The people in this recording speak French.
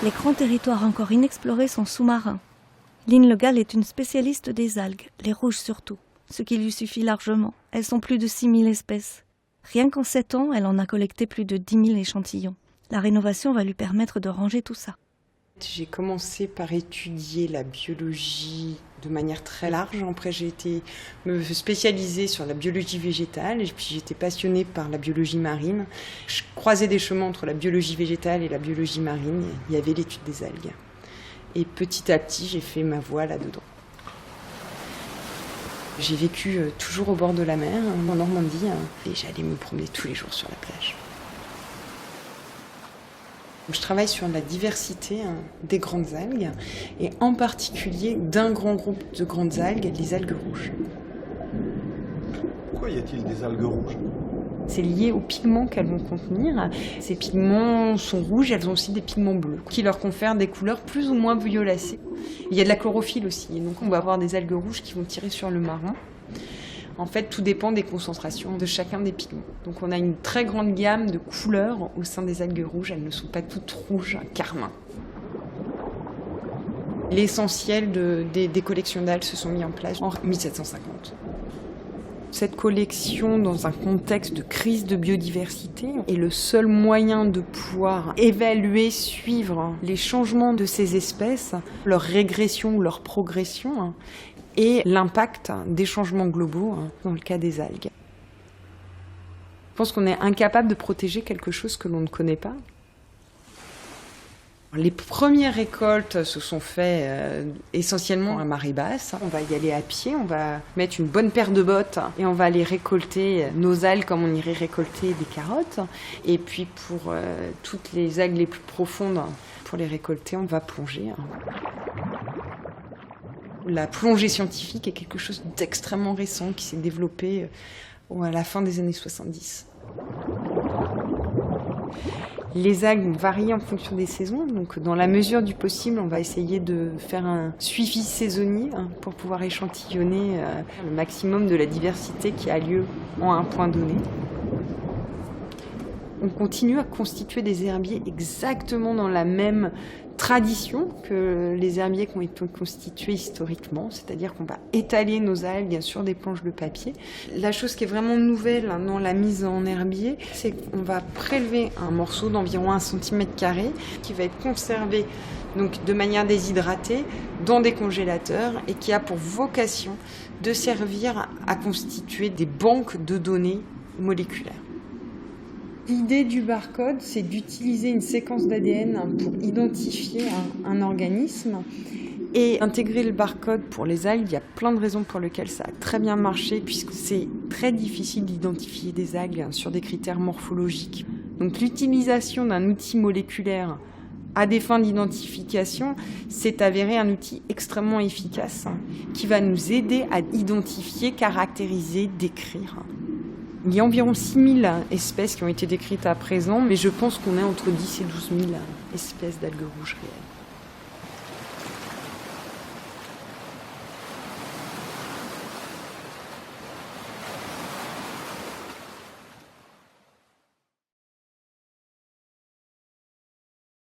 Les grands territoires encore inexplorés sont sous-marins. Lynn Le Gall est une spécialiste des algues, les rouges surtout, ce qui lui suffit largement. Elles sont plus de 6000 espèces. Rien qu'en 7 ans, elle en a collecté plus de 10 000 échantillons. La rénovation va lui permettre de ranger tout ça. J'ai commencé par étudier la biologie de manière très large. Après, j'ai été me spécialiser sur la biologie végétale et puis j'étais passionnée par la biologie marine. Je croisais des chemins entre la biologie végétale et la biologie marine. Il y avait l'étude des algues. Et petit à petit, j'ai fait ma voie là-dedans. J'ai vécu toujours au bord de la mer, en Normandie, et j'allais me promener tous les jours sur la plage. Je travaille sur la diversité des grandes algues, et en particulier d'un grand groupe de grandes algues, les algues rouges. Pourquoi y a-t-il des algues rouges ? C'est lié aux pigments qu'elles vont contenir. Ces pigments sont rouges, elles ont aussi des pigments bleus, qui leur confèrent des couleurs plus ou moins violacées. Il y a de la chlorophylle aussi, donc on va avoir des algues rouges qui vont tirer sur le marron. En fait, tout dépend des concentrations de chacun des pigments. Donc on a une très grande gamme de couleurs au sein des algues rouges, elles ne sont pas toutes rouges carmin. L'essentiel des collections d'algues se sont mis en place en 1750. Cette collection, dans un contexte de crise de biodiversité, est le seul moyen de pouvoir évaluer, suivre les changements de ces espèces, leur régression ou leur progression, et l'impact des changements globaux dans le cas des algues. Je pense qu'on est incapable de protéger quelque chose que l'on ne connaît pas. Les premières récoltes se sont faites essentiellement à marée basse. On va y aller à pied, on va mettre une bonne paire de bottes et on va aller récolter nos algues comme on irait récolter des carottes. Et puis pour toutes les algues les plus profondes, pour les récolter, on va plonger. La plongée scientifique est quelque chose d'extrêmement récent qui s'est développé à la fin des années 70. Les algues vont varier en fonction des saisons, donc dans la mesure du possible, on va essayer de faire un suivi saisonnier pour pouvoir échantillonner le maximum de la diversité qui a lieu en un point donné. On continue à constituer des herbiers exactement dans la même tradition que les herbiers qui ont été constitués historiquement, c'est-à-dire qu'on va étaler nos algues sur des planches de papier. La chose qui est vraiment nouvelle dans la mise en herbier, c'est qu'on va prélever un morceau d'environ 1 cm² qui va être conservé donc, de manière déshydratée dans des congélateurs et qui a pour vocation de servir à constituer des banques de données moléculaires. L'idée du barcode, c'est d'utiliser une séquence d'ADN pour identifier un organisme et intégrer le barcode pour les algues. Il y a plein de raisons pour lesquelles ça a très bien marché puisque c'est très difficile d'identifier des algues sur des critères morphologiques. Donc l'utilisation d'un outil moléculaire à des fins d'identification s'est avéré un outil extrêmement efficace qui va nous aider à identifier, caractériser, décrire. Il y a environ 6000 espèces qui ont été décrites à présent, mais je pense qu'on est entre 10 et 12 000 espèces d'algues rouges réelles.